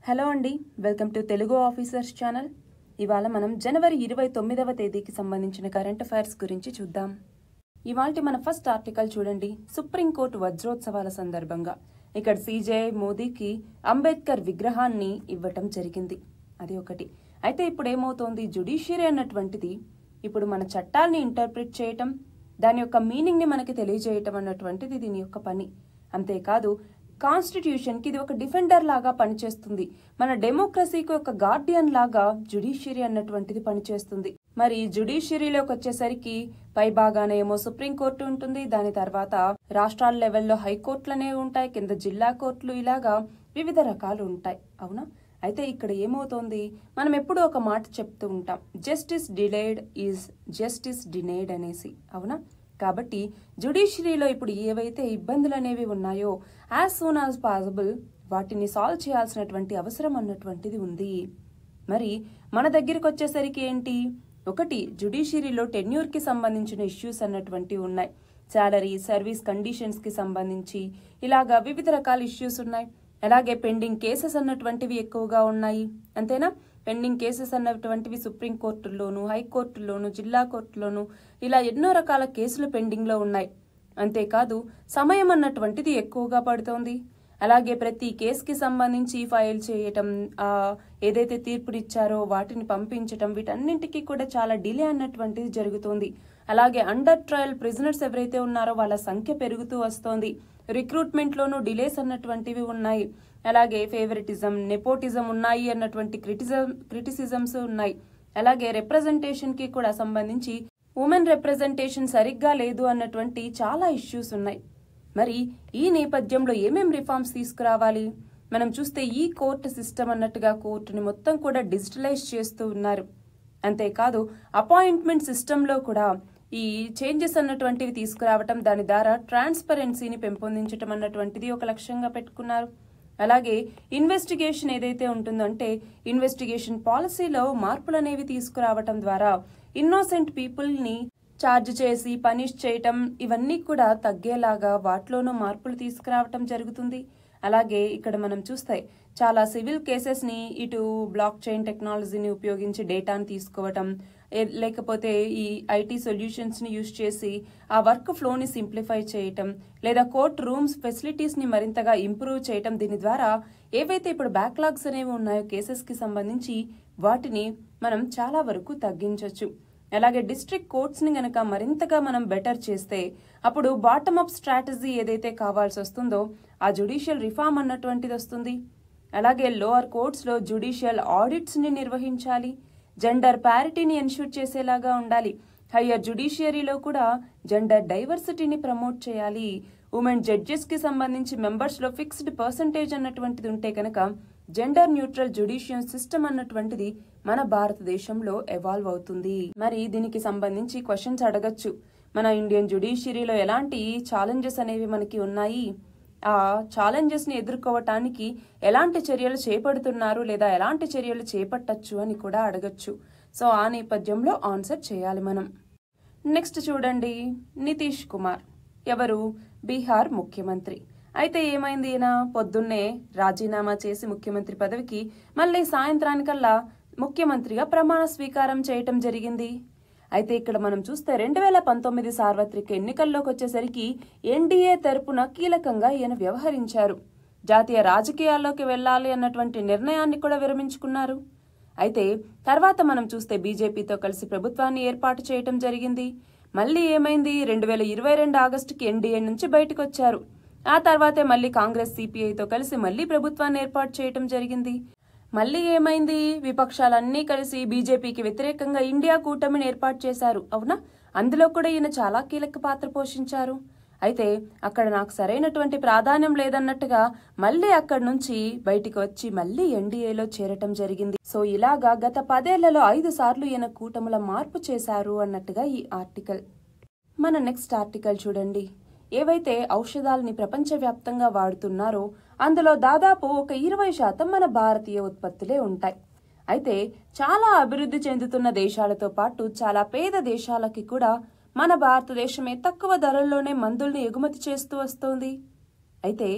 Hello అండి, welcome to Telugu officers channel. ఇవాళ మనం జనవరి 29వ తేదీకి సంబంధించిన కరెంట్ అఫైర్స్ గురించి చూద్దాం. ఇవాల్టి మన ఫస్ట్ ఆర్టికల్ చూడండి. సుప్రీంకోర్టు వజ్రోత్సవాల సందర్భంగా ఇక్కడ సిజేఐ మోదీకి అంబేద్కర్ విగ్రహాన్ని ఇవ్వటం జరిగింది. అది ఒకటి. అయితే ఇప్పుడు ఏమవుతోంది, జ్యుడిషియరీ అన్నటువంటిది ఇప్పుడు మన చట్టాల్ని ఇంటర్ప్రిట్ చేయటం, దాని యొక్క మీనింగ్ని మనకి తెలియజేయటం అన్నటువంటిది దీని యొక్క పని. అంతేకాదు కాన్స్టిట్యూషన్కి ఇది ఒక డిఫెండర్ లాగా పనిచేస్తుంది. మన డెమోక్రసీకి ఒక గార్డియన్ లాగా జ్యుడిషియరీ అన్నటువంటిది పనిచేస్తుంది. మరి జ్యుడిషియరీలోకి వచ్చేసరికి పై భాగాన ఏమో సుప్రీంకోర్టు ఉంటుంది, దాని తర్వాత రాష్ట్రాల లెవెల్లో హైకోర్టులనే ఉంటాయి, కింద జిల్లా కోర్టులు, ఇలాగా వివిధ రకాలు ఉంటాయి. అవునా? అయితే ఇక్కడ ఏమవుతోంది, మనం ఎప్పుడూ ఒక మాట చెప్తూ ఉంటాం, justice delayed is justice denied అనేసి. అవునా? కాబట్టి జ్యుడిషియరీలో ఇప్పుడు ఏవైతే ఇబ్బందులు అనేవి ఉన్నాయో యాజ్ సూన్ యాజ్ పాసిబుల్ వాటిని సాల్వ్ చేయాల్సినటువంటి అవసరం అన్నటువంటిది ఉంది. మరి మన దగ్గరికి వచ్చేసరికి ఏంటి, ఒకటి జ్యుడిషియరీలో టెన్యూర్కి సంబంధించిన ఇష్యూస్ అన్నటువంటివి ఉన్నాయి, శాలరీ సర్వీస్ కండిషన్స్కి సంబంధించి ఇలాగా వివిధ రకాల ఇష్యూస్ ఉన్నాయి. అలాగే పెండింగ్ కేసెస్ అన్నటువంటివి ఎక్కువగా ఉన్నాయి. అంతేనా? పెండింగ్ కేసెస్ అన్నటువంటివి సుప్రీంకోర్టుల్లోను, హైకోర్టుల్లోను, జిల్లా కోర్టులోను ఇలా ఎన్నో రకాల కేసులు పెండింగ్లో ఉన్నాయి. అంతేకాదు సమయం అన్నటువంటిది ఎక్కువగా పడుతోంది. అలాగే ప్రతి కేసుకి సంబంధించి ఫైల్ చేయటం, ఏదైతే తీర్పునిచ్చారో వాటిని పంపించటం, వీటన్నింటికి కూడా చాలా డిలే అన్నటువంటిది జరుగుతోంది. అలాగే అండర్ ట్రయల్ ప్రిజనర్స్ ఎవరైతే ఉన్నారో వాళ్ళ సంఖ్య పెరుగుతూ వస్తోంది. రిక్రూట్మెంట్లోనూ డిలేస్ అన్నటువంటివి ఉన్నాయి. అలాగే ఫేవరెటిజం, నెపోటిజం ఉన్నాయి అన్నటువంటి క్రిటిసిజమ్స్ ఉన్నాయి. అలాగే రిప్రజెంటేషన్కి కూడా సంబంధించి ఉమెన్ రిప్రజెంటేషన్ సరిగ్గా లేదు అన్నటువంటి చాలా ఇష్యూస్ ఉన్నాయి. మరి ఈ నేపథ్యంలో ఏమేం రిఫార్మ్స్ తీసుకురావాలి? మనం చూస్తే ఈ కోర్టు సిస్టమ్ అన్నట్టుగా కోర్టుని మొత్తం కూడా డిజిటలైజ్ చేస్తూ ఉన్నారు. అంతేకాదు అపాయింట్మెంట్ సిస్టంలో కూడా ఈ చేంజెస్ అన్నటువంటివి తీసుకురావటం, దాని ద్వారా ట్రాన్స్పరెన్సీని పెంపొందించటం అన్నటువంటిది ఒక లక్ష్యంగా పెట్టుకున్నారు. అలాగే ఇన్వెస్టిగేషన్ ఏదైతే ఉంటుందో అంటే ఇన్వెస్టిగేషన్ పాలసీలో మార్పులు అనేవి తీసుకురావటం ద్వారా ఇన్నోసెంట్ పీపుల్ని చార్జ్ చేసి పనిష్ చేయటం, ఇవన్నీ కూడా తగ్గేలాగా వాటిలోనూ మార్పులు తీసుకురావటం జరుగుతుంది. అలాగే ఇక్కడ మనం చూస్తే చాలా సివిల్ కేసెస్ని ఇటు బ్లాక్ చైన్ టెక్నాలజీని ఉపయోగించి డేటాను తీసుకోవటం, లేకపోతే ఈ ఐటీ సొల్యూషన్స్ని యూజ్ చేసి ఆ వర్క్ ఫ్లోని సింప్లిఫై చేయటం, లేదా కోర్ట్ రూమ్స్ ఫెసిలిటీస్ని మరింతగా ఇంప్రూవ్ చేయటం, దీని ద్వారా ఏవైతే ఇప్పుడు బ్యాక్లాగ్స్ అనేవి ఉన్నాయో కేసెస్కి సంబంధించి వాటిని మనం చాలా వరకు తగ్గించవచ్చు. అలాగే డిస్ట్రిక్ట్ కోర్ట్స్ని గనక మరింతగా మనం బెటర్ చేస్తే అప్పుడు బాటమ్ అప్ స్ట్రాటజీ ఏదైతే కావాల్సి వస్తుందో ఆ జ్యుడిషియల్ రిఫార్మ్ అన్నటువంటిది వస్తుంది. అలాగే లోవర్ కోర్ట్స్లో జ్యుడిషియల్ ఆడిట్స్ని నిర్వహించాలి, జెండర్ ప్యారిటీని ఎన్ష్యూర్ చేసేలాగా ఉండాలి. హయ్యర్ జ్యుడిషియరీలో కూడా జెండర్ డైవర్సిటీని ప్రమోట్ చేయాలి. ఉమెన్ జడ్జెస్కి సంబంధించి మెంబర్స్లో ఫిక్స్డ్ పర్సంటేజ్ అన్నటువంటిది ఉంటే కనుక జెండర్ న్యూట్రల్ జ్యుడిషియల్ సిస్టమ్ అన్నటువంటిది మన భారతదేశంలో ఎవాల్వ్ అవుతుంది. మరి దీనికి సంబంధించి క్వశ్చన్స్ అడగచ్చు, మన ఇండియన్ జ్యుడిషియరీలో ఎలాంటి ఛాలెంజెస్ అనేవి మనకి ఉన్నాయి, ఆ ఛాలెంజెస్ ని ఎదుర్కోవటానికి ఎలాంటి చర్యలు చేపడుతున్నారు, లేదా ఎలాంటి చర్యలు చేపట్టచ్చు అని కూడా అడగచ్చు. సో ఆ నేపథ్యంలో ఆన్సర్ చేయాలి మనం. నెక్స్ట్ చూడండి, నితీష్ కుమార్ ఎవరు? బీహార్ ముఖ్యమంత్రి. అయితే ఏమైంది, ఈయన పొద్దున్నే రాజీనామా చేసి ముఖ్యమంత్రి పదవికి మళ్ళీ సాయంత్రానికల్లా ముఖ్యమంత్రిగా ప్రమాణ స్వీకారం చేయటం జరిగింది. అయితే ఇక్కడ మనం చూస్తే 2019 సార్వత్రిక ఎన్నికల్లోకి వచ్చేసరికి ఎన్డీఏ తరపున కీలకంగా ఈయన వ్యవహరించారు. జాతీయ రాజకీయాల్లోకి వెళ్లాలి అన్నటువంటి నిర్ణయాన్ని కూడా విరమించుకున్నారు. అయితే తర్వాత మనం చూస్తే బీజేపీతో కలిసి ప్రభుత్వాన్ని ఏర్పాటు చేయటం జరిగింది. మళ్ళీ ఏమైంది, 2022 ఆగస్టుకి ఎన్డీఏ నుంచి బయటకు వచ్చారు. ఆ తర్వాతే మళ్ళీ కాంగ్రెస్ సిపిఐతో కలిసి మళ్ళీ ప్రభుత్వాన్ని ఏర్పాటు చేయటం జరిగింది. మళ్ళీ ఏమైంది, విపక్షాలన్నీ కలిసి బీజేపీకి వ్యతిరేకంగా ఇండియా కూటమిని ఏర్పాటు చేశారు. అవునా? అందులో కూడా ఈయన చాలా కీలక పాత్ర పోషించారు. అయితే అక్కడ నాకు సరైనటువంటి ప్రాధాన్యం లేదన్నట్టుగా మళ్ళీ అక్కడి నుంచి బయటికి వచ్చి మళ్ళీ ఎన్డీఏలో చేరటం జరిగింది. సో ఇలాగా గత 10 ఏళ్లలో 5 సార్లు ఈయన కూటముల మార్పు చేశారు అన్నట్టుగా ఈ ఆర్టికల్. మన నెక్స్ట్ ఆర్టికల్ చూడండి. ఏవైతే ఔషధాలని ప్రపంచవ్యాప్తంగా వాడుతున్నారో అందులో దాదాపు ఒక 20% మన భారతీయ ఉత్పత్తులే ఉంటాయి. అయితే చాలా అభివృద్ధి చెందుతున్న దేశాలతో పాటు చాలా పేద దేశాలకి కూడా మన భారతదేశమే తక్కువ ధరల్లోనే మందుల్ని ఎగుమతి చేస్తూ వస్తోంది. అయితే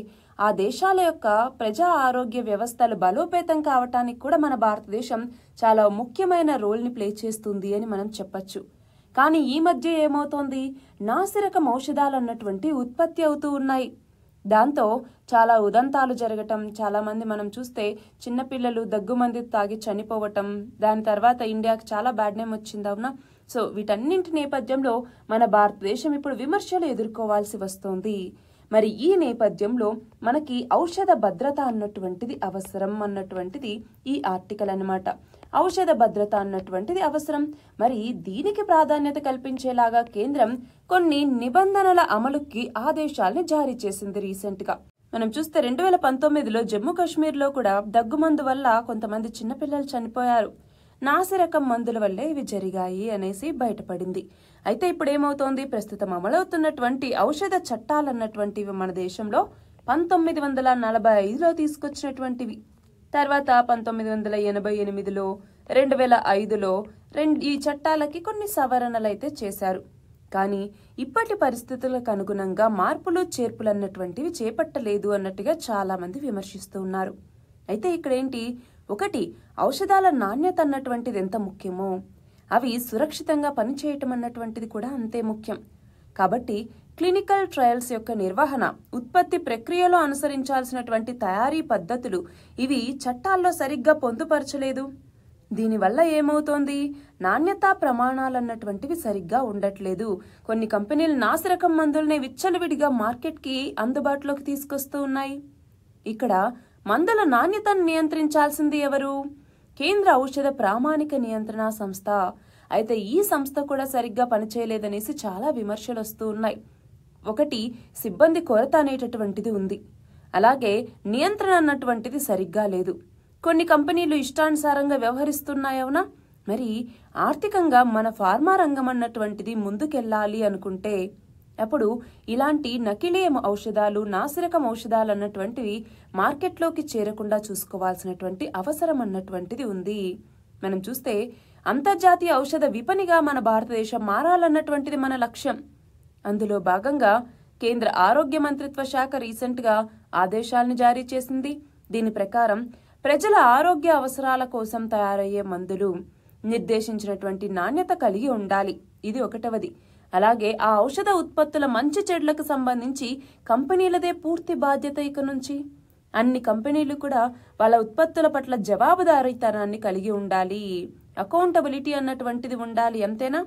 ఆ దేశాల యొక్క ప్రజా ఆరోగ్య వ్యవస్థలు బలోపేతం కావటానికి కూడా మన భారతదేశం చాలా ముఖ్యమైన రోల్ని ప్లే చేస్తుంది అని మనం చెప్పొచ్చు. కానీ ఈ మధ్య ఏమవుతోంది, నాసిరకం ఔషధాలు అన్నటువంటి ఉత్పత్తి అవుతూ ఉన్నాయి. దాంతో చాలా ఉదంతాలు జరగటం, చాలా మంది మనం చూస్తే చిన్నపిల్లలు దగ్గుమంది తాగి చనిపోవటం, దాని తర్వాత ఇండియాకి చాలా బ్యాడ్ నేమ్ వచ్చింది అవునా. సో వీటన్నింటి నేపథ్యంలో మన భారతదేశం ఇప్పుడు విమర్శలు ఎదుర్కోవాల్సి వస్తోంది. మరి ఈ నేపథ్యంలో మనకి ఔషధ భద్రత అన్నటువంటిది అవసరం అన్నటువంటిది ఈ ఆర్టికల్ అన్నమాట. ఔషధ భద్రత అన్నటువంటిది అవసరం. మరి దీనికి ప్రాధాన్యత కల్పించేలాగా కేంద్రం కొన్ని నిబంధనల అమలుకి ఆదేశాల్ని జారీ చేసింది రీసెంట్ గా. మనం చూస్తే 2019లో జమ్మూ కాశ్మీర్లో కూడా దగ్గుమందు వల్ల కొంతమంది చిన్నపిల్లలు చనిపోయారు. నాసిరకం మందుల వల్లే ఇవి జరిగాయి అనేసి బయటపడింది. అయితే ఇప్పుడు ఏమవుతోంది, ప్రస్తుతం అమలవుతున్నటువంటి ఔషధ చట్టాలన్నటువంటివి మన దేశంలో 1945లో తీసుకొచ్చినటువంటివి. తర్వాత 1988లో 2005లో ఈ చట్టాలకి కొన్ని సవరణలు అయితే చేశారు. కానీ ఇప్పటి పరిస్థితులకు అనుగుణంగా మార్పులు చేర్పులు అన్నటువంటివి చేపట్టలేదు అన్నట్టుగా చాలా మంది విమర్శిస్తూ ఉన్నారు. అయితే ఇక్కడ ఏంటి, ఒకటి ఔషధాల నాణ్యత అన్నటువంటిది ఎంత ముఖ్యమో అవి సురక్షితంగా పనిచేయటం అన్నటువంటిది కూడా అంతే ముఖ్యం. కాబట్టి క్లినికల్ ట్రయల్స్ యొక్క నిర్వహణ, ఉత్పత్తి ప్రక్రియలో అనుసరించాల్సినటువంటి తయారీ పద్ధతులు ఇవి చట్టాల్లో సరిగ్గా పొందుపరచలేదు. దీనివల్ల ఏమవుతోంది, నాణ్యతా ప్రమాణాలన్నటువంటివి సరిగ్గా ఉండట్లేదు. కొన్ని కంపెనీలు నాసిరకం మందుల్ని విచ్చలవిడిగా మార్కెట్కి అందుబాటులోకి తీసుకొస్తూ ఉన్నాయి. ఇక్కడ మందుల నాణ్యతను నియంత్రించాల్సింది ఎవరు, కేంద్ర ఔషధ ప్రామాణిక నియంత్రణ సంస్థ. అయితే ఈ సంస్థ కూడా సరిగ్గా పనిచేయలేదనేసి చాలా విమర్శలు వస్తూ ఉన్నాయి. ఒకటి, సిబ్బంది కొరత అనేటటువంటిది ఉంది. అలాగే నియంత్రణ అన్నటువంటిది సరిగ్గా లేదు. కొన్ని కంపెనీలు ఇష్టానుసారంగా వ్యవహరిస్తున్నాయవునా. మరి ఆర్థికంగా మన ఫార్మా రంగం అన్నటువంటిది ముందుకెళ్లాలి అనుకుంటే అప్పుడు ఇలాంటి నకిలీ ఔషధాలు, నాసిరకం ఔషధాలు అన్నటువంటివి మార్కెట్లోకి చేరకుండా చూసుకోవాల్సినటువంటి అవసరం అన్నటువంటిది ఉంది. మనం చూస్తే అంతర్జాతీయ ఔషధ విపణిగా మన భారతదేశం మారాలన్నటువంటిది మన లక్ష్యం. అందులో భాగంగా కేంద్ర ఆరోగ్య మంత్రిత్వ శాఖ రీసెంట్ గా ఆదేశాలను జారీ చేసింది. దీని ప్రకారం ప్రజల ఆరోగ్య అవసరాల కోసం తయారయ్యే మందులు నిర్దేశించినటువంటి నాణ్యత కలిగి ఉండాలి. ఇది ఒకటవది. అలాగే ఆ ఔషధ ఉత్పత్తుల మంచి చెడులకు సంబంధించి కంపెనీలదే పూర్తి బాధ్యత. ఇక నుంచి అన్ని కంపెనీలు కూడా వాళ్ళ ఉత్పత్తుల పట్ల జవాబుదారీతనాన్ని కలిగి ఉండాలి. అకౌంటబిలిటీ అన్నటువంటిది ఉండాలి, అంతేనా.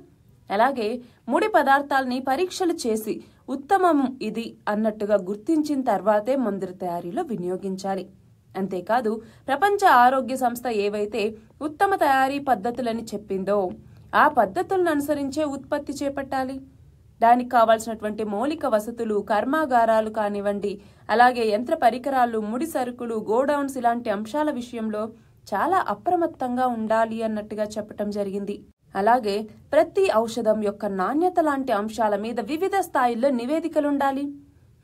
అలాగే ముడి పదార్థాలని పరీక్షలు చేసి ఉత్తమం ఇది అన్నట్టుగా గుర్తించిన తర్వాతే మందుల తయారీలో వినియోగించాలి. అంతేకాదు ప్రపంచ ఆరోగ్య సంస్థ ఏవైతే ఉత్తమ తయారీ పద్ధతులని చెప్పిందో ఆ పద్ధతులను అనుసరించే ఉత్పత్తి చేపట్టాలి. దానికి కావాల్సినటువంటి మౌలిక వసతులు, కర్మాగారాలు కానివ్వండి, అలాగే యంత్ర పరికరాలు, ముడి సరుకులు, గోడౌన్స్ ఇలాంటి అంశాల విషయంలో చాలా అప్రమత్తంగా ఉండాలి అన్నట్టుగా చెప్పటం జరిగింది. అలాగే ప్రతి ఔషధం యొక్క నాణ్యత లాంటి అంశాల మీద వివిధ స్థాయిల్లో నివేదికలుండాలి.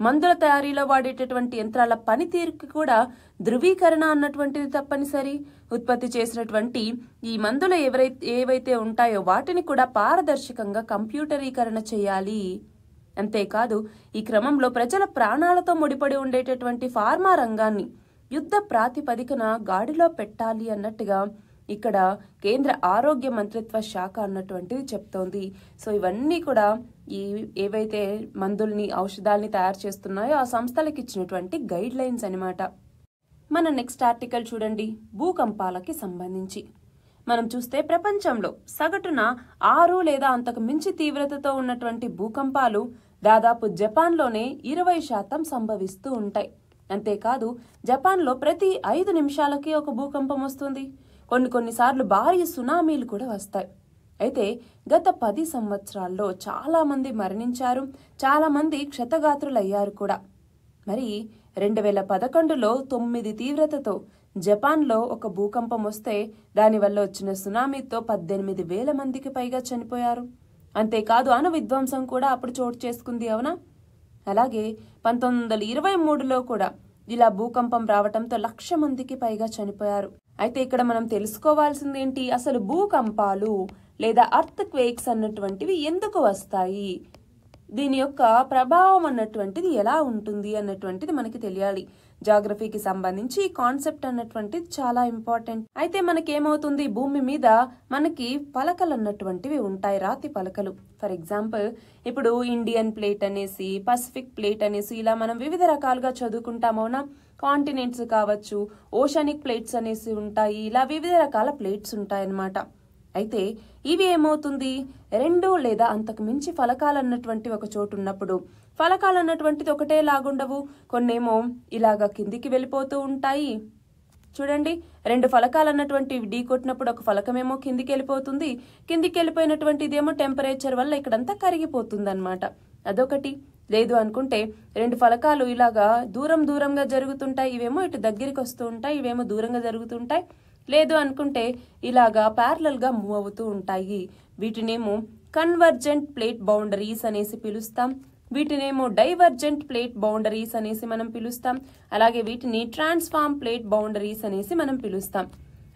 మందుల తయారీలో వాడేటటువంటి యంత్రాల పనితీరుకి కూడా ధృవీకరణ అన్నటువంటిది తప్పనిసరి. ఉత్పత్తి చేసినటువంటి ఈ మందులు ఏవైతే ఉంటాయో వాటిని కూడా పారదర్శకంగా కంప్యూటరీకరణ చేయాలి. అంతేకాదు ఈ క్రమంలో ప్రజల ప్రాణాలతో ముడిపడి ఉండేటటువంటి ఫార్మా రంగాన్ని యుద్ధ ప్రాతిపదికన గాడిలో పెట్టాలి అన్నట్టుగా ఇక్కడ కేంద్ర ఆరోగ్య మంత్రిత్వ శాఖ అన్నటువంటిది చెప్తోంది. సో ఇవన్నీ కూడా ఏవైతే మందుల్ని, ఔషధాలని తయారు చేస్తున్నాయో ఆ సంస్థలకు ఇచ్చినటువంటి గైడ్ లైన్స్ అనమాట. మన నెక్స్ట్ ఆర్టికల్ చూడండి, భూకంపాలకి సంబంధించి. మనం చూస్తే ప్రపంచంలో సగటున 6 లేదా అంతకు మించి తీవ్రతతో ఉన్నటువంటి భూకంపాలు దాదాపు జపాన్లోనే 20% సంభవిస్తూ ఉంటాయి. అంతేకాదు జపాన్లో ప్రతి 5 నిమిషాలకి ఒక భూకంపం వస్తుంది. కొన్నిసార్లు భారీ సునామీలు కూడా వస్తాయి. అయితే గత 10 సంవత్సరాల్లో చాలా మంది మరణించారు, చాలా మంది క్షతగాత్రులయ్యారు కూడా. మరి 2011లో 9 తీవ్రతతో జపాన్లో ఒక భూకంపం వస్తే దానివల్ల వచ్చిన సునామీతో 18,000 మందికి పైగా చనిపోయారు. అంతేకాదు అణు విధ్వంసం కూడా అప్పుడు చోటు చేసుకుంది, అవునా. అలాగే 1923లో కూడా ఇలా భూకంపం రావటంతో 1,00,000 మందికి పైగా చనిపోయారు. అయితే ఇక్కడ మనం తెలుసుకోవాల్సింది ఏంటి, అసలు భూకంపాలు లేదా అర్త్ క్వేక్స్ అన్నటువంటివి ఎందుకు వస్తాయి? దీని యొక్క ప్రభావం అన్నటువంటిది ఎలా ఉంటుంది అన్నటువంటిది మనకి తెలియాలి. జాగ్రఫీకి సంబంధించి ఈ కాన్సెప్ట్ అన్నటువంటిది చాలా ఇంపార్టెంట్. అయితే మనకేమవుతుంది, భూమి మీద మనకి పలకలు అన్నటువంటివి ఉంటాయి, రాతి పలకలు. ఫర్ ఎగ్జాంపుల్ ఇప్పుడు ఇండియన్ ప్లేట్ అనేసి, పసిఫిక్ ప్లేట్ అనేసి ఇలా మనం వివిధ రకాలుగా చదువుకుంటామవునా. కాంటినెంట్స్ కావచ్చు, ఓషనిక్ ప్లేట్స్ అనేసి ఉంటాయి, ఇలా వివిధ రకాల ప్లేట్స్ ఉంటాయన్నమాట. అయితే ఇవి ఏమవుతుంది, రెండు లేదా అంతకు మించి ఫలకాలు అన్నటువంటి ఒక చోటు ఉన్నప్పుడు, ఫలకాలు అన్నటువంటిది ఒకటే లాగుండవు, కొన్నేమో ఇలాగా కిందికి వెళ్ళిపోతూ ఉంటాయి. చూడండి, రెండు ఫలకాలు అన్నటువంటి ఢీ కొట్టినప్పుడు ఒక ఫలకమేమో కిందికి వెళ్ళిపోతుంది, కిందికి వెళ్ళిపోయినటువంటిదేమో టెంపరేచర్ వల్ల ఇక్కడంతా కరిగిపోతుంది అనమాట. అదొకటి. లేదు అనుకుంటే రెండు ఫలకాలు ఇలాగా దూరంగా జరుగుతుంటాయి, ఇవేమో ఇటు దగ్గరికి వస్తూ ఉంటాయి, ఇవేమో దూరంగా జరుగుతుంటాయి. లేదు అనుకుంటే ఇలాగా ప్యారలల్ గా మూవ్ అవుతూ ఉంటాయి. వీటినేమో కన్వర్జెంట్ ప్లేట్ బౌండరీస్ అనేసి పిలుస్తాం, వీటినేమో డైవర్జెంట్ ప్లేట్ బౌండరీస్ అనేసి మనం పిలుస్తాం, అలాగే వీటిని ట్రాన్స్ఫార్మ్ ప్లేట్ బౌండరీస్ అనేసి మనం పిలుస్తాం.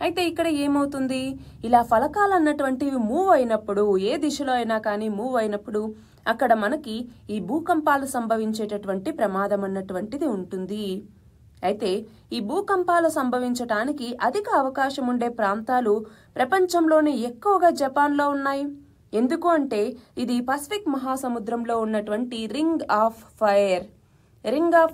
అయితే ఇక్కడ ఏమవుతుంది, ఇలా ఫలకాలు అన్నటువంటివి మూవ్ అయినప్పుడు, ఏ దిశలో అయినా కానీ మూవ్ అయినప్పుడు అక్కడ మనకి ఈ భూకంపాలు సంభవించేటటువంటి ప్రమాదం అన్నటువంటిది ఉంటుంది. అయితే ఈ భూకంపాలు సంభవించటానికి అధిక అవకాశం ఉండే ప్రాంతాలు ప్రపంచంలోనే ఎక్కువగా జపాన్లో ఉన్నాయి. ఎందుకు అంటే ఇది పసిఫిక్ మహాసముద్రంలో ఉన్నటువంటి రింగ్ ఆఫ్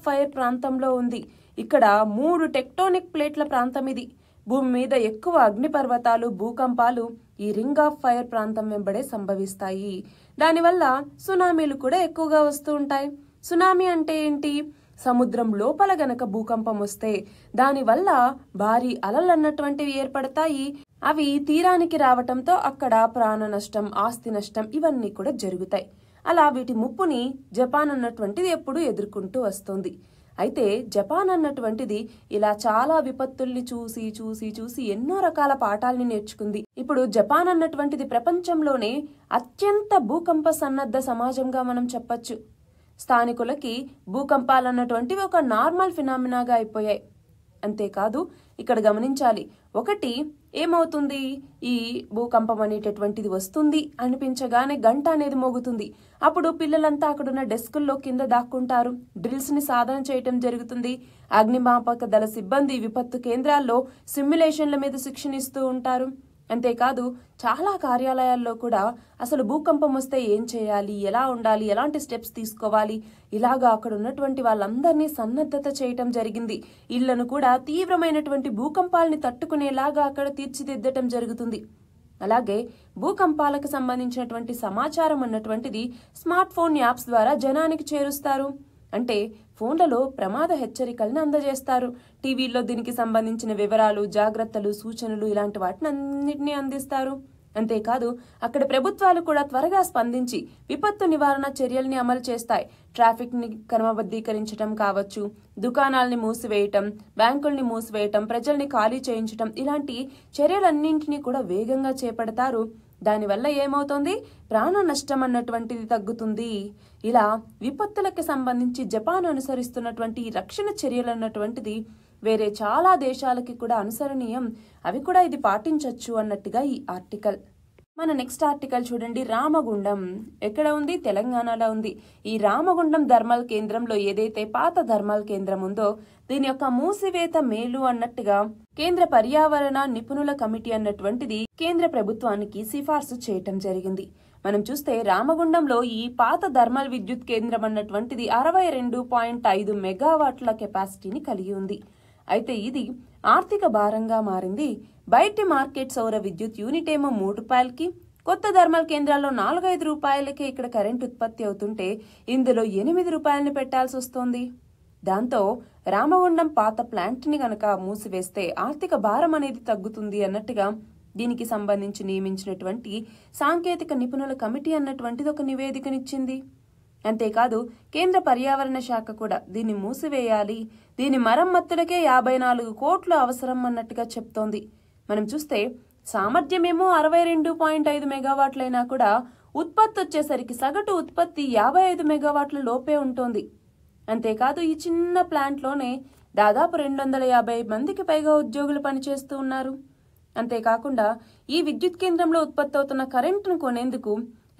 ఫైర్ ప్రాంతంలో ఉంది. ఇక్కడ 3 టెక్టోనిక్ ప్లేట్ల ప్రాంతం ఇది. భూమి మీద ఎక్కువ అగ్నిపర్వతాలు, భూకంపాలు ఈ రింగ్ ఆఫ్ ఫైర్ ప్రాంతం వెంబడే సంభవిస్తాయి. దానివల్ల సునామీలు కూడా ఎక్కువగా వస్తూ ఉంటాయి. సునామీ అంటే ఏంటి, సముద్రం లోపల గనక భూకంపం వస్తే దానివల్ల భారీ అలలు అన్నటువంటివి ఏర్పడతాయి. అవి తీరానికి రావటంతో అక్కడ ప్రాణ నష్టం, ఆస్తి నష్టం ఇవన్నీ కూడా జరుగుతాయి. అలా వీటి ముప్పుని జపాన్ అన్నటువంటిది ఎప్పుడూ ఎదుర్కొంటూ వస్తుంది. అయితే జపాన్ అన్నటువంటిది ఇలా చాలా విపత్తుల్ని చూసి ఎన్నో రకాల పాఠాలని నేర్చుకుంది. ఇప్పుడు జపాన్ అన్నటువంటిది ప్రపంచంలోనే అత్యంత భూకంప సన్నద్ధ సమాజంగా మనం చెప్పొచ్చు. స్థానికులకి భూకంపాలు అన్నటువంటివి ఒక నార్మల్ ఫినామినాగా అయిపోయాయి. అంతేకాదు ఇక్కడ గమనించాలి, ఒకటి ఏమవుతుంది, ఈ భూకంపం అనేటటువంటిది వస్తుంది అనిపించగానే గంట అనేది మోగుతుంది. అప్పుడు పిల్లలంతా అక్కడున్న డెస్కుల్లో కింద దాక్కుంటారు, డ్రిల్స్ ని సాధన చేయటం జరుగుతుంది. అగ్నిమాపక దళ సిబ్బంది విపత్తు కేంద్రాల్లో సిమ్యులేషన్ల మీద శిక్షణ ఇస్తూ ఉంటారు. అంతేకాదు చాలా కార్యాలయాల్లో కూడా అసలు భూకంపం వస్తే ఏం చేయాలి, ఎలా ఉండాలి, ఎలాంటి స్టెప్స్ తీసుకోవాలి, ఇలాగా అక్కడ ఉన్నటువంటి వాళ్ళందరినీ సన్నద్ధత చేయటం జరిగింది. ఇళ్లను కూడా తీవ్రమైనటువంటి భూకంపాలని తట్టుకునేలాగా అక్కడ తీర్చిదిద్దటం జరుగుతుంది. అలాగే భూకంపాలకు సంబంధించినటువంటి సమాచారం అన్నటువంటిది స్మార్ట్ ఫోన్ యాప్స్ ద్వారా జనానికి చేరుస్తారు. అంటే ఫోన్లలో ప్రమాద హెచ్చరికలను అందజేస్తారు. టీవీల్లో దీనికి సంబంధించిన వివరాలు, జాగ్రత్తలు, సూచనలు ఇలాంటి వాటిని అన్నిటినీ అందిస్తారు. అంతేకాదు అక్కడ ప్రభుత్వాలు కూడా త్వరగా స్పందించి విపత్తు నివారణ చర్యల్ని అమలు చేస్తాయి. ట్రాఫిక్ ని క్రమబద్ధీకరించడం కావచ్చు, దుకాణాలని మూసివేయటం, బ్యాంకుల్ని మూసివేయటం, ప్రజల్ని ఖాళీ చేయించటం ఇలాంటి చర్యలన్నింటినీ కూడా వేగంగా చేపడతారు. దానివల్ల ఏమవుతుంది, ప్రాణ నష్టం అన్నటువంటిది తగ్గుతుంది. ఇలా విపత్తులకు సంబంధించి జపాన్ అనుసరిస్తున్నటువంటి రక్షణ చర్యలు అన్నటువంటిది వేరే చాలా దేశాలకి కూడా అనుసరణీయం, అవి కూడా ఇది పాటించవచ్చు అన్నట్టుగా ఈ ఆర్టికల్. మన నెక్స్ట్ ఆర్టికల్ చూడండి, రామగుండం ఎక్కడ ఉంది, తెలంగాణలో ఉంది. ఈ రామగుండం థర్మల్ కేంద్రంలో ఏదైతే పాత థర్మల్ కేంద్రం ఉందో దీని యొక్క మూసివేత మేలు అన్నట్టుగా కేంద్ర పర్యావరణ నిపుణుల కమిటీ అన్నటువంటిది కేంద్ర ప్రభుత్వానికి సిఫార్సు చేయటం జరిగింది. మనం చూస్తే రామగుండంలో ఈ పాత థర్మల్ విద్యుత్ కేంద్రం అన్నటువంటిది 62.5 మెగావాట్ల కెపాసిటీని కలిగి ఉంది. అయితే ఇది ఆర్థిక భారంగా మారింది. బయటి మార్కెట్ సౌర విద్యుత్ యూనిట్ ఏమో 3 రూపాయలకి, కొత్త థర్మల్ కేంద్రాల్లో 4-5 రూపాయలకే ఇక్కడ కరెంట్ ఉత్పత్తి అవుతుంటే ఇందులో 8 రూపాయలని పెట్టాల్సి వస్తోంది. దాంతో రామగుండం పాత ప్లాంట్ ని గనక మూసివేస్తే ఆర్థిక భారం అనేది తగ్గుతుంది అన్నట్టుగా దీనికి సంబంధించి నియమించినటువంటి సాంకేతిక నిపుణుల కమిటీ అన్నటువంటిది ఒక నివేదికనిచ్చింది. అంతేకాదు కేంద్ర పర్యావరణ శాఖ కూడా దీన్ని మూసివేయాలి, దీని మరమ్మతులకే 54 కోట్లు అవసరం అన్నట్టుగా చెప్తోంది. మనం చూస్తే సామర్థ్యమేమో 62.5 మెగావాట్లైనా కూడా ఉత్పత్తి వచ్చేసరికి సగటు ఉత్పత్తి 55 మెగావాట్ల లోపే ఉంటుంది. అంతేకాదు ఈ చిన్న ప్లాంట్లోనే దాదాపు 250 మందికి పైగా ఉద్యోగులు పనిచేస్తూ ఉన్నారు. అంతేకాకుండా ఈ విద్యుత్ కేంద్రంలో ఉత్పత్తి అవుతున్న కరెంటును కొనేందుకు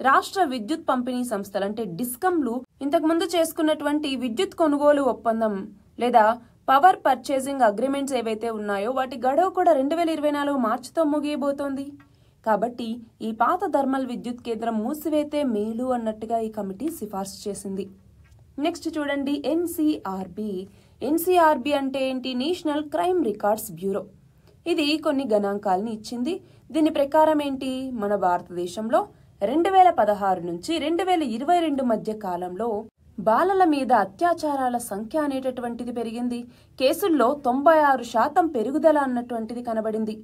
రాష్ట్ర విద్యుత్ పంపిణీ సంస్థలు అంటే డిస్కంలు ఇంతకుముందు చేసుకున్నటువంటి విద్యుత్ కొనుగోలు ఒప్పందం లేదా పవర్ పర్చేసింగ్ అగ్రిమెంట్స్ ఏవైతే ఉన్నాయో వాటి గడువు కూడా 2024 మార్చితో ముగియబోతోంది. కాబట్టి ఈ పాత థర్మల్ విద్యుత్ కేంద్రం మూసివేతే మేలు అన్నట్టుగా ఈ కమిటీ సిఫార్సు చేసింది. నెక్స్ట్ చూడండి ఎన్సీఆర్బీ అంటే ఏంటి? National crime records bureau. ఇది కొన్ని గణాంకాలని ఇచ్చింది. దీని ప్రకారం ఏంటి? మన భారతదేశంలో 2016 నుంచి 2022 మధ్య కాలంలో బాలల మీద అత్యాచారాల సంఖ్య అనేటటువంటిది పెరిగింది. కేసుల్లో 96% పెరుగుదల అన్నటువంటిది కనబడింది.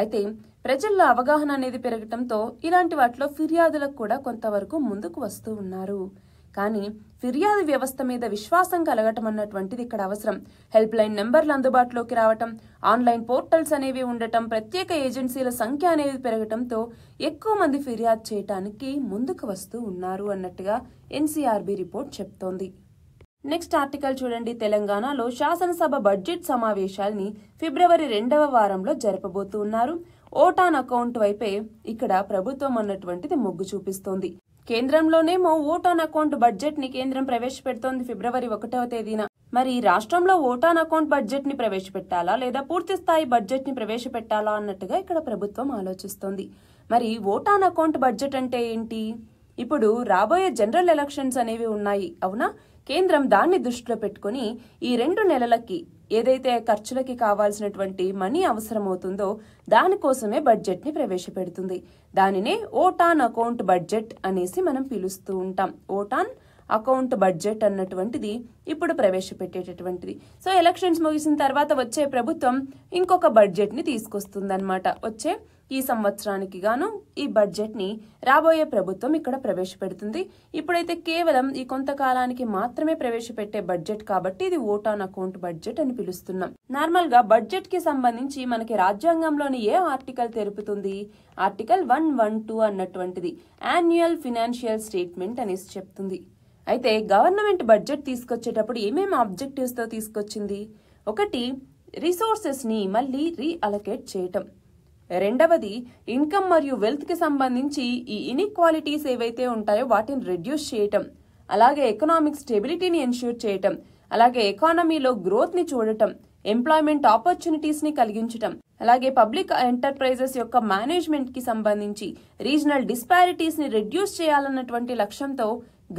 అయితే ప్రజల్లో అవగాహన అనేది పెరగటంతో ఇలాంటి వాటిలో ఫిర్యాదులకు కూడా కొంతవరకు ముందుకు వస్తూ ఉన్నారు. కానీ ఫిర్యాదు వ్యవస్థ మీద విశ్వాసం కలగటం అన్నటువంటిది ఇక్కడ అవసరం. హెల్ప్ లైన్ నెంబర్లు అందుబాటులోకి రావటం, ఆన్లైన్ పోర్టల్స్ అనేవి ఉండటం, ప్రత్యేక ఏజెన్సీల సంఖ్య అనేది పెరగటంతో ఎక్కువ మంది ఫిర్యాదు చేయటానికి ముందుకు వస్తూ ఉన్నారు అన్నట్టుగా ఎన్సీఆర్బీ రిపోర్ట్ చెప్తోంది. నెక్స్ట్ ఆర్టికల్ చూడండి. తెలంగాణలో శాసనసభ బడ్జెట్ సమావేశాల్ని ఫిబ్రవరి 2వ వారంలో జరపబోతూ ఉన్నారు. ఓటాన్ అకౌంట్ వైపే ఇక్కడ ప్రభుత్వం అన్నటువంటిది మొగ్గు చూపిస్తోంది. కేంద్రంలోనేమో ఓటాన్ అకౌంట్ బడ్జెట్ ని కేంద్రం ప్రవేశపెడుతోంది ఫిబ్రవరి 1వ తేదీన. మరి రాష్ట్రంలో ఓటాన్ అకౌంట్ బడ్జెట్ ని ప్రవేశపెట్టాలా లేదా పూర్తి స్థాయి బడ్జెట్ ని ప్రవేశపెట్టాలా అన్నట్టుగా ఇక్కడ ప్రభుత్వం ఆలోచిస్తోంది. మరి ఓటాన్ అకౌంట్ బడ్జెట్ అంటే ఏంటి? ఇప్పుడు రాబోయే జనరల్ ఎలక్షన్స్ అనేవి ఉన్నాయి, అవునా? కేంద్రం దాన్ని దృష్టిలో పెట్టుకుని ఈ 2 నెలలకి ఏదైతే ఖర్చులకి కావాల్సినటువంటి మనీ అవసరమవుతుందో దానికోసమే బడ్జెట్ ని ప్రవేశపెడుతుంది. దానినే ఓటాన్ అకౌంట్ బడ్జెట్ అనేసి మనం పిలుస్తూ ఉంటాం. ఓటాన్ అకౌంట్ బడ్జెట్ అన్నటువంటిది ఇప్పుడు ప్రవేశపెట్టేటటువంటిది. సో ఎలక్షన్స్ ముగిసిన తర్వాత వచ్చే ప్రభుత్వం ఇంకొక బడ్జెట్ ని తీసుకొస్తుందన్నమాట. వచ్చే ఈ సంవత్సరానికి గాను ఈ బడ్జెట్ ని రాబోయే ప్రభుత్వం ఇక్కడ ప్రవేశపెడుతుంది. ఇప్పుడైతే కేవలం ఈ కొంతకాలానికి మాత్రమే ప్రవేశపెట్టే బడ్జెట్ కాబట్టి ఇది ఓటాన్ అకౌంట్ బడ్జెట్ అని పిలుస్తున్నాం. నార్మల్ గా బడ్జెట్ కి సంబంధించి మనకి రాజ్యాంగంలోని ఏ ఆర్టికల్ తెలుపుతుంది? ఆర్టికల్ 112 అన్నటువంటిది యాన్యువల్ ఫినాన్షియల్ స్టేట్మెంట్ అనేసి చెప్తుంది. అయితే గవర్నమెంట్ బడ్జెట్ తీసుకొచ్చేటప్పుడు ఏమేమి ఆబ్జెక్టివ్స్ తో తీసుకొచ్చింది? ఒకటి, రిసోర్సెస్ ని మళ్ళీ రీఅలొకేట్ చేయటం. రెండవది, ఇన్కమ్ మరియు వెల్త్ కి సంబంధించి ఈ ఇన్ఈక్వాలిటీస్ ఏవైతే ఉంటాయో వాటిని రెడ్యూస్ చేయటం, అలాగే ఎకనామిక్ స్టెబిలిటీని ఎన్ష్యూర్ చేయటం, అలాగే ఎకానమీలో గ్రోత్ ని చూడటం, ఎంప్లాయ్మెంట్ ఆపర్చునిటీస్ ని కలిగించటం, అలాగే పబ్లిక్ ఎంటర్ప్రైజెస్ యొక్క మేనేజ్మెంట్ కి సంబంధించి రీజనల్ డిస్పారిటీస్ ని రెడ్యూస్ చేయాలన్నటువంటి లక్ష్యంతో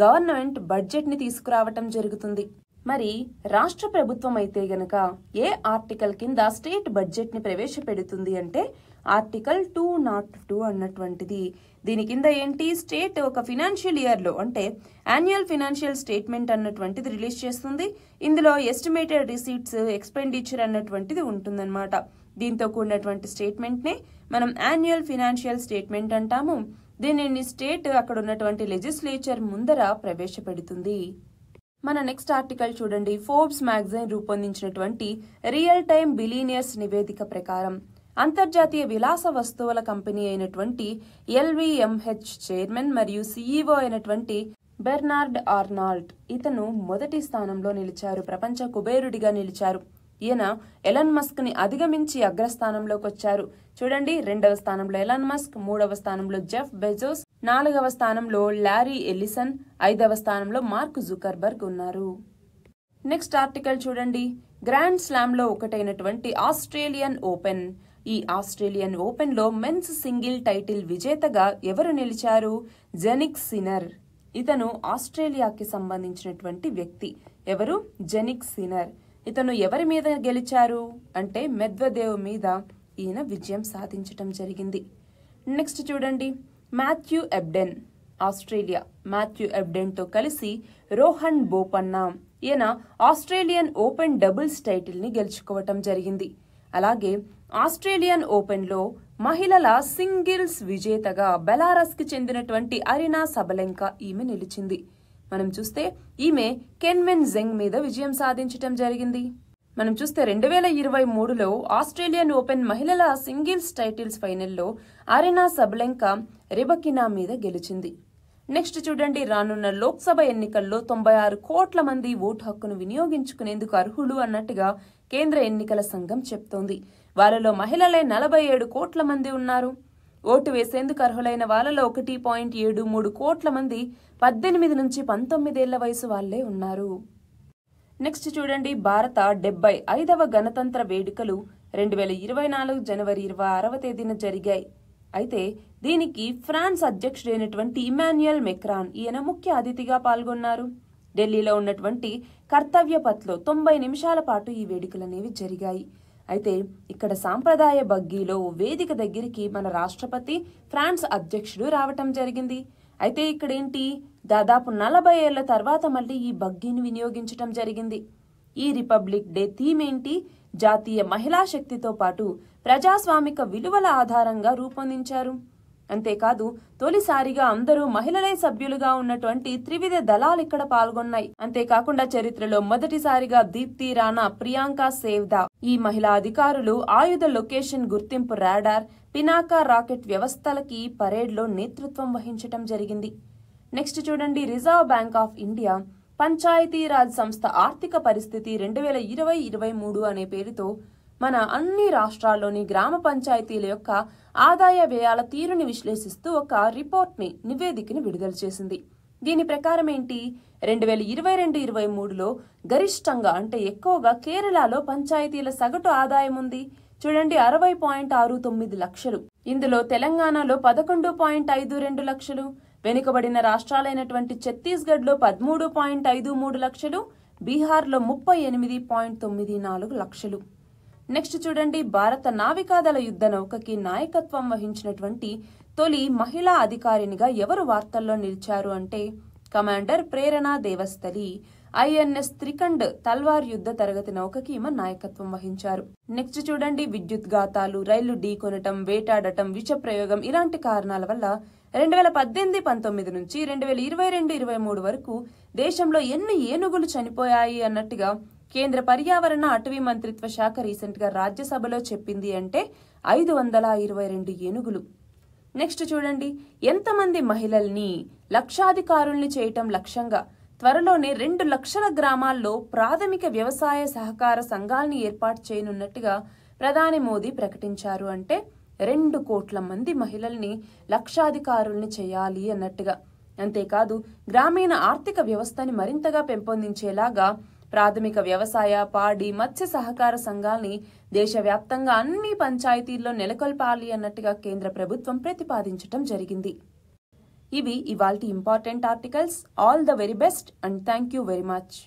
గవర్నమెంట్ బడ్జెట్ ని తీసుకురావటం జరుగుతుంది. మరి రాష్ట్ర ప్రభుత్వం అయితే గనక ఏ ఆర్టికల్ కింద స్టేట్ బడ్జెట్ ని ప్రవేశపెడుతుంది అంటే ఆర్టికల్ 202 అన్నటువంటిది. దీని కింద ఏంటి? స్టేట్ ఒక ఫినాన్షియల్ ఇయర్ లో అంటే యాన్యువల్ ఫినాన్షియల్ స్టేట్మెంట్ అన్నటువంటిది రిలీజ్ చేస్తుంది. ఇందులో ఎస్టిమేటెడ్ రిసీట్స్, ఎక్స్పెండిచర్ అన్నటువంటిది ఉంటుందన్నమాట. దీంతో కూడినటువంటి స్టేట్మెంట్ నే మనం యాన్యువల్ ఫినాన్షియల్ స్టేట్మెంట్ అంటాము. దీనిని స్టేట్ అక్కడ ఉన్నటువంటి లెజిస్లేచర్ ముందర ప్రవేశపెడుతుంది. మన నెక్స్ట్ ఆర్టికల్ చూడండి. ఫోర్బ్స్ మ్యాగజైన్ రూపొందించినటువంటి రియల్ టైమ్ బిలియనియర్స్ నివేదిక ప్రకారం అంతర్జాతీయ విలాస వస్తువుల కంపెనీ అయినటువంటి LVMH చైర్మన్ మరియు CEO అయినటువంటి బెర్నార్డ్ ఆర్నాల్డ్ ఇతను మొదటి స్థానంలో నిలిచారు. ప్రపంచ కుబేరుడిగా నిలిచారు. ఈయన ఎలాన్ మస్క్ ని అధిగమించి అగ్రస్థానంలోకి వచ్చారు. చూడండి, 2వ స్థానంలో ఎలాన్ మస్క్, 3వ స్థానంలో జెఫ్ బెజోస్, 4వ స్థానంలో లారీ ఎల్లిసన్, 5వ స్థానంలో మార్క్ జుకర్బర్గ్ ఉన్నారు. నెక్స్ట్ ఆర్టికల్ చూడండి. గ్రాండ్ స్లామ్ లో ఒకటైనటువంటి ఆస్ట్రేలియన్ ఓపెన్. ఈ ఆస్ట్రేలియన్ ఓపెన్ లో మెన్స్ సింగిల్ టైటిల్ విజేతగా ఎవరు నిలిచారు? జెనిక్ సిన్నర్. ఇతను ఆస్ట్రేలియాకి సంబంధించినటువంటి వ్యక్తి. ఎవరు? జెనిక్ సిన్నర్. ఇతను ఎవరి మీద గెలిచారు అంటే మెద్వదేవ్ మీద ఈయన విజయం సాధించటం జరిగింది. నెక్స్ట్ చూడండి. Matthew Ebden, Australia. Matthew Ebden తో కలిసి రోహన్ బోపన్నా ఈయన ఆస్ట్రేలియన్ ఓపెన్ డబుల్స్ టైటిల్ ని గెలుచుకోవటం జరిగింది. అలాగే ఆస్ట్రేలియన్ ఓపెన్ లో మహిళల సింగిల్స్ విజేతగా బెలారస్ కి చెందినటువంటి అరినా సబలెంకా ఈమె నిలిచింది. మనం చూస్తే ఈమె కెన్వెన్ జెంగ్ మీద విజయం సాధించటం జరిగింది. మనం చూస్తే 2023లో ఆస్ట్రేలియన్ ఓపెన్ మహిళల సింగిల్స్ టైటిల్స్ ఫైనల్లో అరినా సబలెంకా రిబకినా మీద గెలిచింది. నెక్స్ట్ చూడండి. రానున్న లోక్సభ ఎన్నికల్లో 96 కోట్ల మంది ఓటు హక్కును వినియోగించుకునేందుకు అర్హులు అన్నట్టుగా కేంద్ర ఎన్నికల సంఘం చెప్తోంది. వారిలో మహిళలే 47 కోట్ల మంది ఉన్నారు. ఓటు వేసేందుకు అర్హులైన వాళ్ళలో 1.73 కోట్ల మంది 18 నుంచి 19 ఏళ్ల వయసు వాళ్లే ఉన్నారు. నెక్స్ట్ చూడండి, భారత 75వ గణతంత్ర వేడుకలు 2024 జనవరి 26వ తేదీన జరిగాయి. అయితే దీనికి ఫ్రాన్స్ అధ్యక్షుడైనటువంటి ఇమాన్యుయల్ మెక్రాన్ ఈయన ముఖ్య అతిథిగా పాల్గొన్నారు. ఢిల్లీలో ఉన్నటువంటి కర్తవ్య పథ్లో 90 నిమిషాల పాటు ఈ వేడుకలనేవి జరిగాయి. అయితే ఇక్కడ సాంప్రదాయ బగ్గీలో వేదిక దగ్గరికి మన రాష్ట్రపతి, ఫ్రాన్స్ అధ్యక్షుడు రావటం జరిగింది. అయితే ఇక్కడేంటి, దాదాపు 40 ఏళ్ల తర్వాత మళ్ళీ ఈ బగ్గీని వినియోగించటం జరిగింది. ఈ రిపబ్లిక్ డే థీమ్ ఏంటి, జాతీయ మహిళా శక్తితో పాటు ప్రజాస్వామిక విలువల ఆధారంగా రూపొందించారు. అంతేకాదు తొలిసారిగా అందరూ మహిళలే సభ్యులుగా ఉన్నటువంటి త్రివిధ దళాలు ఇక్కడ పాల్గొన్నాయి. అంతేకాకుండా చరిత్రలో మొదటిసారిగా దీప్తి రాణా, ప్రియాంక సేవ్దా ఈ మహిళా అధికారులు ఆయుధ లొకేషన్ గుర్తింపు రాడార్, పినాకా రాకెట్ వ్యవస్థలకి పరేడ్లో నేతృత్వం వహించటం జరిగింది. నెక్స్ట్ చూడండి, reserve bank of India Panchayati Raj సంస్థ ఆర్థిక పరిస్థితి 2020-23 అనే పేరుతో మన అన్ని రాష్ట్రాల్లోని గ్రామ పంచాయతీల యొక్క ఆదాయ వ్యయాల తీరుని విశ్లేషిస్తూ ఒక నివేదికని విడుదల చేసింది. దీని ప్రకారం ఏంటి, 2022-23లో గరిష్టంగా అంటే ఎక్కువగా కేరళలో పంచాయతీల సగటు ఆదాయం ఉంది. చూడండి, 60.69 లక్షలు. ఇందులో తెలంగాణలో 11.52 లక్షలు, వెనుకబడిన రాష్ట్రాలైనటువంటి ఛత్తీస్గఢ్లో 13.53 లక్షలు, బీహార్లో 38.94 లక్షలు. నెక్స్ట్ చూడండి, భారత నావికాదళ యుద్ధ నౌకకి నాయకత్వం వహించినటువంటి తొలి మహిళా అధికారినిగా ఎవరు వార్తల్లో నిలిచారు అంటే కమాండర్ ప్రేరణా దేవస్థలి. ఐఎన్ఎస్ త్రికండ్ తల్వార్ యుద్ధ తరగతి నౌకకి ఈమె నాయకత్వం వహించారు. నెక్స్ట్ చూడండి, విద్యుత్ ఘాతాలు, రైళ్లు ఢీకొనటం, వేటాడటం, విష ప్రయోగం ఇలాంటి కారణాల వల్ల 2018-19 నుంచి 2022-23 వరకు దేశంలో ఎన్ని ఏనుగులు చనిపోయాయి అన్నట్టుగా కేంద్ర పర్యావరణ అటవీ మంత్రిత్వ శాఖ రీసెంట్ గా రాజ్యసభలో చెప్పింది. అంటే 522 ఏనుగులు. నెక్స్ట్ చూడండి, ఎంతమంది మహిళల్ని లక్షాధికారుల్ని చేయటం లక్ష్యంగా త్వరలోనే 2 లక్షల గ్రామాల్లో ప్రాథమిక వ్యవసాయ సహకార సంఘాల్ని ఏర్పాటు చేయనున్నట్టుగా ప్రధాని మోదీ ప్రకటించారు. అంటే 2 కోట్ల మంది మహిళల్ని లక్షాధికారుల్ని చేయాలి అన్నట్టుగా. అంతేకాదు గ్రామీణ ఆర్థిక వ్యవస్థని మరింతగా పెంపొందించేలాగా ప్రాథమిక వ్యవసాయ, పాడి, మత్స్య సహకార సంఘాల్ని దేశవ్యాప్తంగా అన్ని పంచాయతీల్లో నెలకొల్పాలి అన్నట్టుగా కేంద్ర ప్రభుత్వం ప్రతిపాదించటం జరిగింది. ఇవి ఇవాల్టి important articles. All the very best and thank you very much.